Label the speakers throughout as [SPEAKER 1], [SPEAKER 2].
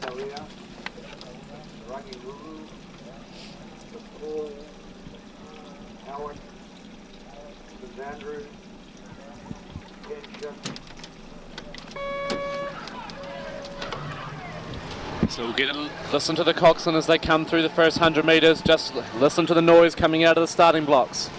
[SPEAKER 1] Villa Maria, Rangi Ruru, Paul, Howard, St. Andrews, Kenshin.
[SPEAKER 2] So we'll get a listen to the coxswain as they come through the first 100 metres. Just listen to the noise coming out of the starting blocks.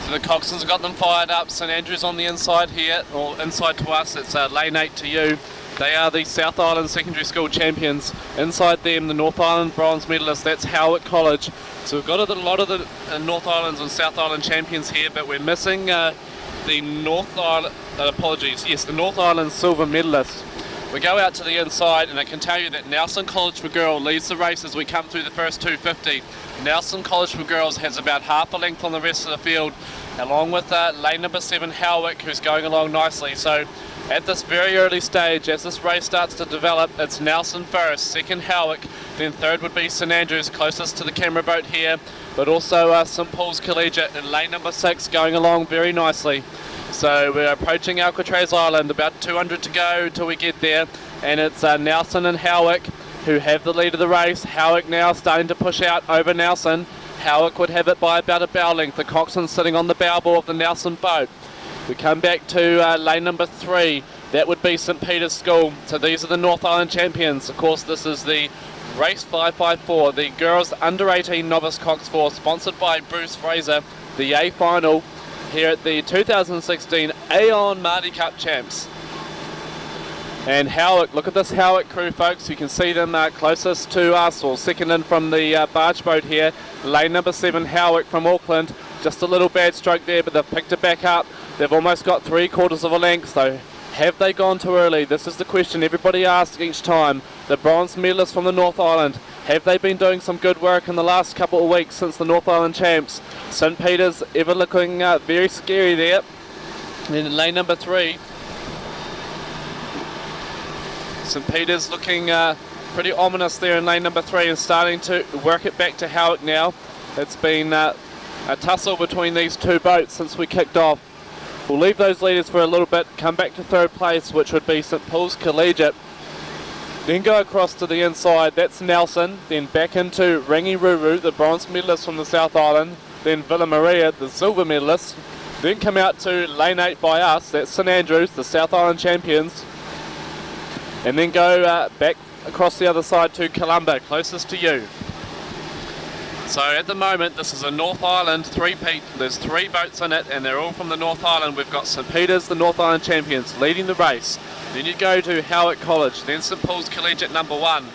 [SPEAKER 2] So the coxswains have got them fired up. St Andrews on the inside here, or inside to us. It's lane 8 to you. They are the South Island Secondary School champions. Inside them, the North Island bronze medalists. That's Howick College. So we've got a lot of the North Islands and South Island champions here, but we're missing the North Island, the North Island silver medalist. We go out to the inside, and I can tell you that Nelson College for Girls leads the race as we come through the first 250. Nelson College for Girls has about half a length on the rest of the field, along with lane number 7 Howick, who's going along nicely. So at this very early stage, as this race starts to develop, it's Nelson first, second Howick, then third would be St Andrews, closest to the camera boat here, but also St Paul's Collegiate in lane number 6, going along very nicely. So we're approaching Alcatraz Island, about 200 to go till we get there, and it's Nelson and Howick who have the lead of the race. Howick now starting to push out over Nelson. Howick would have it by about a bow length. The coxswain sitting on the bow ball of the Nelson boat. We come back to lane number 3. That would be St Peter's School. So these are the North Island champions. Of course, this is the race 554, the girls under 18 novice cox 4, sponsored by Bruce Fraser, the A final here at the 2016 Aon Māori Cup champs. And Howick, look at this Howick crew, folks. You can see them closest to us, or second in from the barge boat here. Lane number 7 Howick from Auckland. Just a little bad stroke there, but they've picked it back up. They've almost got 3/4 of a length, so have they gone too early? This is the question everybody asks each time. The bronze medalists from the North Island, have they been doing some good work in the last couple of weeks since the North Island champs? St Peter's ever looking very scary there. And in lane number 3, St Peter's looking pretty ominous there in lane number 3 and starting to work it back to Howick now. It's been a tussle between these two boats since we kicked off. We'll leave those leaders for a little bit, come back to third place, which would be St Paul's Collegiate. Then go across to the inside, that's Nelson. Then back into Rangi Ruru, the bronze medalist from the South Island. Then Villa Maria, the silver medalist. Then come out to lane 8 by us, that's St Andrews, the South Island champions. And then go back across the other side to Columba, closest to you. So at the moment, this is a North Island three-peat. There's 3 boats in it, and they're all from the North Island. We've got St Peter's, the North Island champions, leading the race. Then you go to Howick College, then St Paul's Collegiate number 1.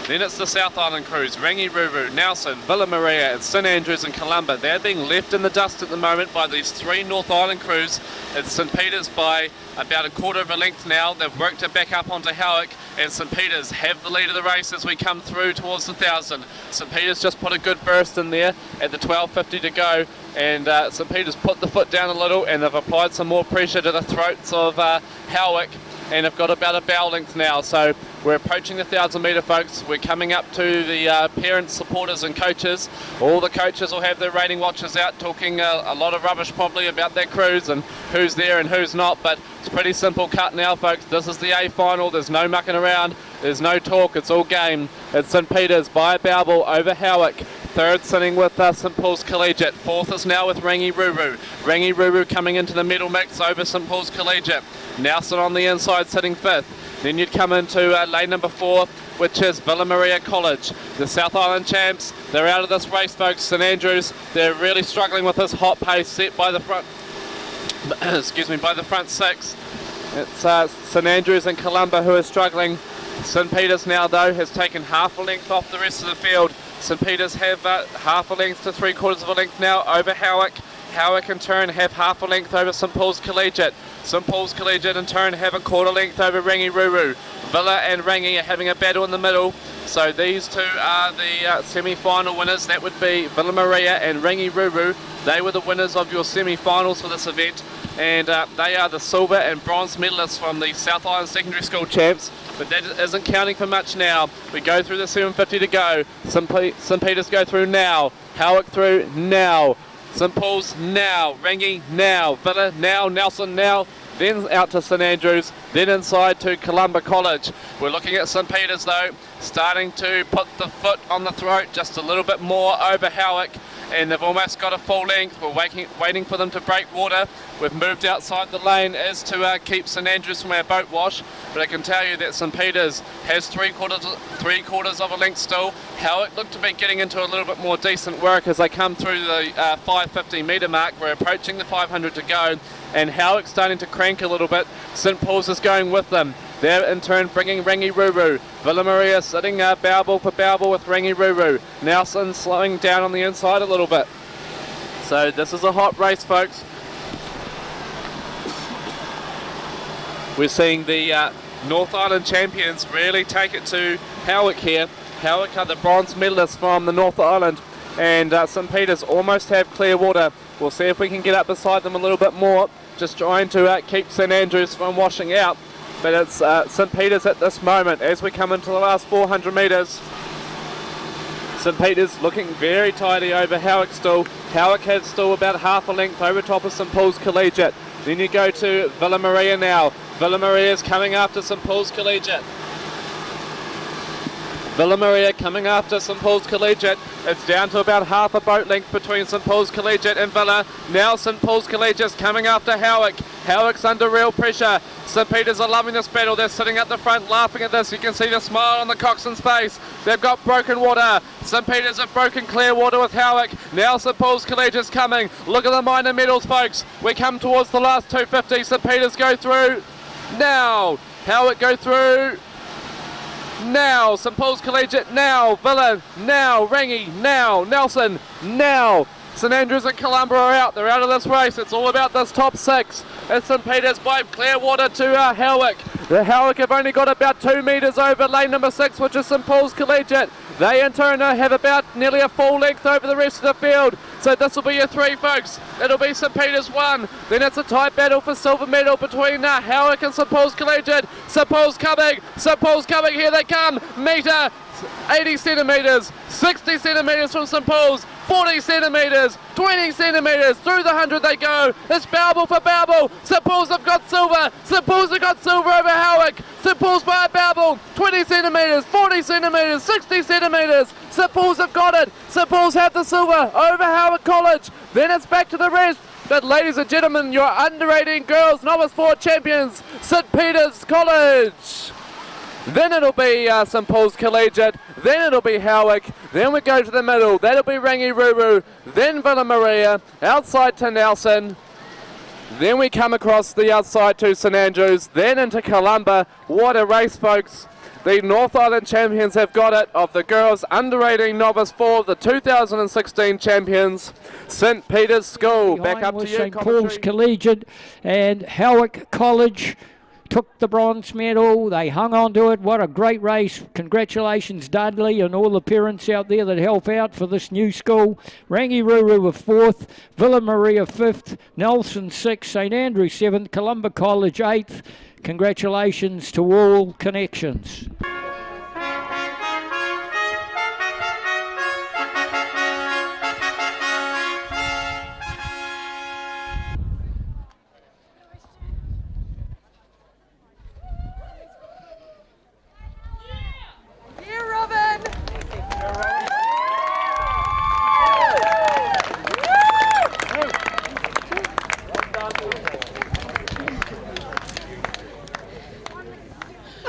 [SPEAKER 2] Then it's the South Island crews, Rangi Ruru, Nelson, Villa Maria, and St Andrews and Columba. They're being left in the dust at the moment by these 3 North Island crews. It's St Peter's by about 1/4 of a length now. They've worked it back up onto Howick, and St Peter's have the lead of the race as we come through towards the 1,000. St Peter's just put a good burst in there at the 12:50 to go, and St Peter's put the foot down a little, and they've applied some more pressure to the throats of Howick, and have got about a bow length now. So we're approaching the 1,000 metre, folks. We're coming up to the parents, supporters and coaches. All the coaches will have their rating watchers out, talking a lot of rubbish probably about their crews and who's there and who's not, but it's pretty simple cut now, folks. This is the A final. There's no mucking around. There's no talk. It's all game. It's St Peter's by a bow ball over Howick. Third sitting with St Paul's Collegiate. Fourth is now with Rangi Ruru. Rangi Ruru coming into the medal mix over St Paul's Collegiate. Nelson on the inside sitting 5th. Then you'd come into lane number 4, which is Villa Maria College. The South Island champs, they're out of this race, folks. St Andrews, they're really struggling with this hot pace set by the front, excuse me, by the front 6. It's St Andrews and Columba who are struggling. St Peter's now, though, has taken half a length off the rest of the field. St Peter's have half a length to 3/4 of a length now over Howick. Howick in turn have half a length over St Paul's Collegiate. St Paul's Collegiate in turn have a 1/4 length over Rangi Ruru. Villa and Rangi are having a battle in the middle. So these two are the semi-final winners. That would be Villa Maria and Rangi Ruru. They were the winners of your semi-finals for this event. And they are the silver and bronze medalists from the South Island Secondary School champs. But that isn't counting for much now. We go through the 750 to go. St Peter's go through now. Howick through now. St Paul's now, Rangi now, Villa now, Nelson now, then out to St Andrews, then inside to Columba College. We're looking at St Peter's though, starting to put the foot on the throat just a little bit more over Howick, and they've almost got a full length. We're waiting for them to break water. We've moved outside the lane as to keep St Andrews from our boat wash, but I can tell you that St Peter's has three quarters of a length still. Howick look to be getting into a little bit more decent work as they come through the 550 metre mark. We're approaching the 500 to go, and Howick's starting to crank a little bit. St Paul's is going with them. They're in turn bringing Rangi Ruru. Villa Maria sitting Bowball for Bowball with Rangi Ruru. Nelson slowing down on the inside a little bit. So this is a hot race, folks. We're seeing the North Island champions really take it to Howick here. Howick are the bronze medalists from the North Island, and St Peter's almost have clear water. We'll see if we can get up beside them a little bit more, just trying to keep St Andrews from washing out. But it's St Peter's at this moment as we come into the last 400 metres. St Peter's looking very tidy over Howick still. Howick has still about half a length over top of St Paul's Collegiate. Then you go to Villa Maria now. Villa Maria is coming after St Paul's Collegiate. Villa Maria coming after St Paul's Collegiate. It's down to about half a boat length between St Paul's Collegiate and Villa. Now St Paul's Collegiate's coming after Howick. Howick's under real pressure. St Peter's are loving this battle. They're sitting at the front laughing at this. You can see the smile on the coxswain's face. They've got broken water. St Peter's have broken clear water with Howick. Now St Paul's Collegiate's coming. Look at the minor medals, folks. We come towards the last 250. St Peter's go through now. Howick go through now. St Paul's Collegiate now. Villa now. Rangi now. Nelson now. St Andrews and Columba are out. They're out of this race. It's all about this top six. It's St Peter's by Clearwater to Howick. The Howick have only got about 2 metres over lane number 6, which is St Paul's Collegiate. They in turn have about nearly a full length over the rest of the field. So this will be your 3, folks. It'll be St Peter's 1. Then it's a tight battle for silver medal between Howick and St Paul's Collegiate. St Paul's coming. St Paul's coming. Here they come. Metre. 80 centimetres, 60 centimetres from St Paul's, 40 centimetres, 20 centimetres, through the 100 they go. It's Bowball for Bowball. St Paul's have got silver. St Paul's have got silver over Howick. St Paul's by Bowball, 20 centimetres, 40 centimetres, 60 centimetres. St Paul's have got it. St Paul's have the silver over Howick College. Then it's back to the rest. But ladies and gentlemen, your under 18 girls novice 4 champions, St Peter's College. Then it'll be St Paul's Collegiate, then it'll be Howick, then we go to the middle, that'll be Rangi Ruru, then Villa Maria, outside to Nelson, then we come across the outside to St Andrews, then into Columba. What a race, folks. The North Island champions have got it of the girls under 18 novice 4, the 2016 champions, St Peter's School. Back up to you,
[SPEAKER 3] St Paul's Collegiate and Howick College took the bronze medal. They hung on to it. What a great race. Congratulations, Dudley, and all the parents out there that help out for this new school. Rangi Ruru were 4th, Villa Maria 5th, Nelson 6th, St Andrews 7th, Columba College 8th. Congratulations to all connections.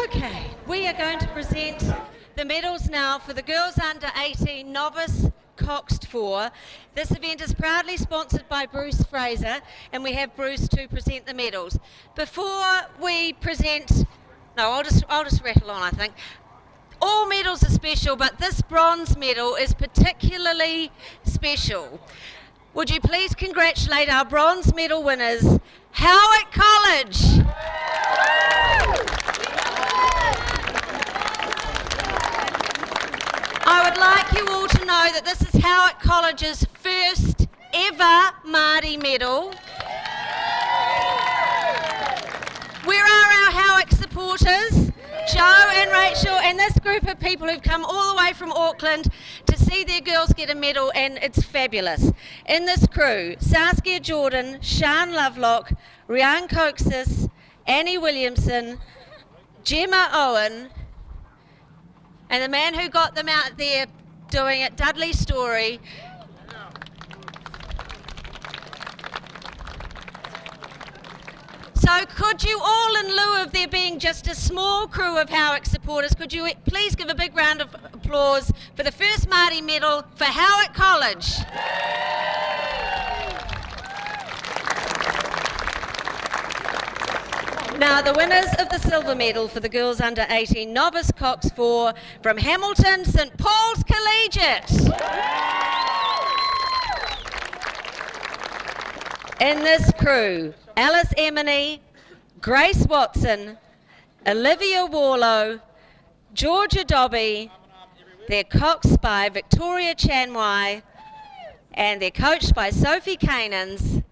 [SPEAKER 4] Okay, we are going to present the medals now for the girls under 18 novice coxed 4. This event is proudly sponsored by Bruce Fraser, and we have Bruce to present the medals. Before we present, I'll just rattle on, I think. All medals are special, but this bronze medal is particularly special. Would you please congratulate our bronze medal winners, Howick College. I would like you all to know that this is Howick College's first ever Māori medal. Where are our Howick supporters? Joe and Rachel and this group of people who've come all the way from Auckland to see their girls get a medal, and it's fabulous. In this crew, Saskia Jordan, Sian Lovelock, Rhiannon Coxis, Annie Williamson, Gemma Owen, and the man who got them out there doing it, Dudley Story. So could you all, in lieu of there being just a small crew of Howick supporters, could you please give a big round of applause for the first Māori medal for Howick College? Now the winners of the silver medal for the girls under 18 novice cox 4 from Hamilton St Paul's Collegiate. In this crew, Alice Emeny, Grace Watson, Olivia Warlow, Georgia Dobby, they're coxed by Victoria Chanwai, and they're coached by Sophie Canans.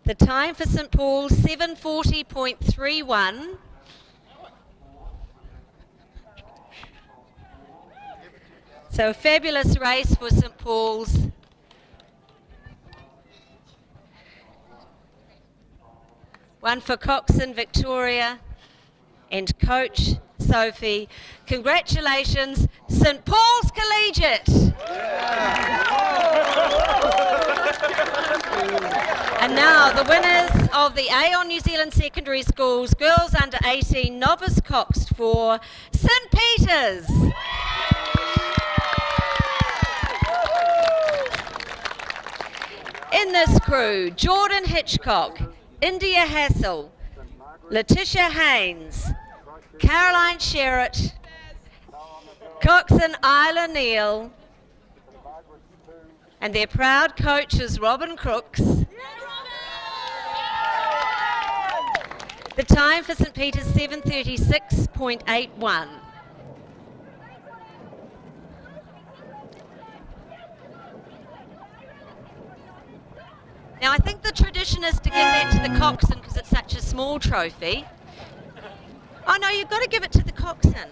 [SPEAKER 4] The time for St Paul's, 7:40.31. So a fabulous race for St Paul's. One for Coxon, Victoria, and coach Sophie. Congratulations, St Paul's Collegiate. And now the winners of the Aon New Zealand Secondary Schools Girls Under 18 Novice Cox for St Peters. In this crew, Jordan Hitchcock, India Hassel, Letitia Haynes, Caroline Sherritt, Coxon Isla Neal, and their proud coaches Robin Crooks. The time for St Peters, 7:36.81. Now I think the tradition is to give that to the coxswain because it's such a small trophy. Oh no, you've got to give it to the coxswain.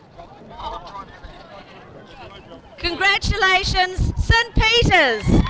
[SPEAKER 4] Congratulations, St Peters!